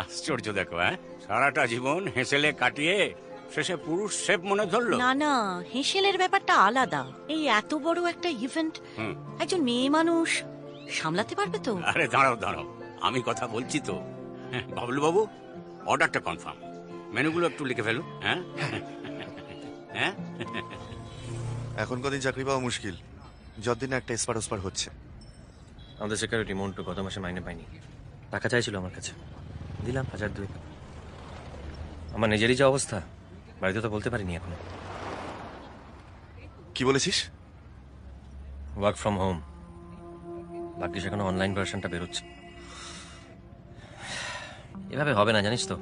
আশ্চর্য দেখো, সারাটা জীবন হেসেলে কাটিয়ে শেষে পুরুষ শেফ মনে ধরলো। না না, হেসেলের ব্যাপারটা আলাদা। এই এত বড় একটা ইভেন্ট একজন মেয়ে মানুষ সামলাতে পারবে তো? আরে দাঁড়াও দাঁড়াও, আমি কথা বলছি তো। বাবলু বাবু, অর্ডারটা কনফার্ম, মেনুগুলো একটু লিখে ফেলুন। হ্যাঁ হ্যাঁ, এখন কদিন চাকরি পাওয়া মুশকিল, যতদিন একটা এসপার ওসপার হচ্ছে। আমাদের সিকিউরিটি মন্টু গত মাসে মাইনে পাইনি, টাকা চাইছিল আমার কাছে, দিলাম 1,200। আমার নিজেরই যে অবস্থা, বাড়িতে তো বলতে পারিনি এখনো। কি বলেছিস? ওয়ার্ক ফ্রম হোম, ভাগ্যিস এখনো অনলাইন ভার্সনটা বেরোচ্ছে। এভাবে হবে না জানিস তো,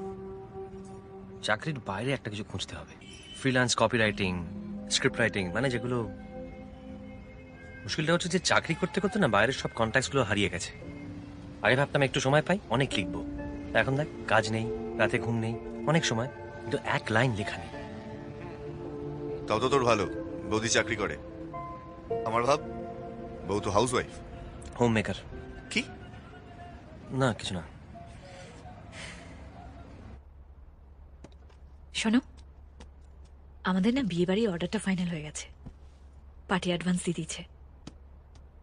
চাকরির বাইরে একটা কিছু খুঁজতে হবে। Freelance copy writing, script writing, মানে যেগুলো। মুশকিলটা হচ্ছে যে চাকরি করতে করতে না বাইরের সব কন্ট্যাক্টসগুলো হারিয়ে গেছে। আগে ভাবতাম একটু সময় পাই অনেক লিখবো, এখন দেখ কাজ নেই, রাতে ঘুম নেই, অনেক সময় কিন্তু এক লাইন লেখা নেই। তাও তো তোর ভালো, বৌদি চাকরি করে। আমার ভাব, বউ তো হাউস ওয়াইফ। Home maker. কি? না কিছু না। শোনো, আমাদের না বিয়ে বাড়ির অর্ডারটা ফাইনাল হয়ে গেছে, পার্টি অ্যাডভান্স দিয়ে দিচ্ছে।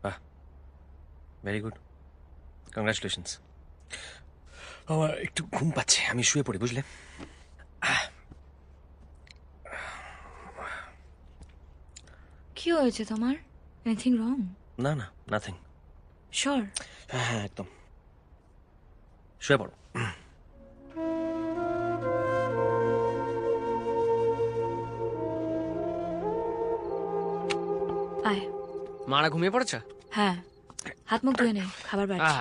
বাহ, ভেরি গুড, কংগ্রাচুলেশনস। আমার একটু ঘুম পাচ্ছে, আমি শুয়ে পড়ি বুঝলে। কি হয়েছে তোমার? Anything wrong? না না, নাথিং। শিওর? হ্যাঁ হ্যাঁ একদম, শুয়ে পড়ো। আয়। মারা ঘুমিয়ে পড়েছে? হ্যাঁ, হাত মুখ ধুয়ে নে, খাবার বাড়ছে।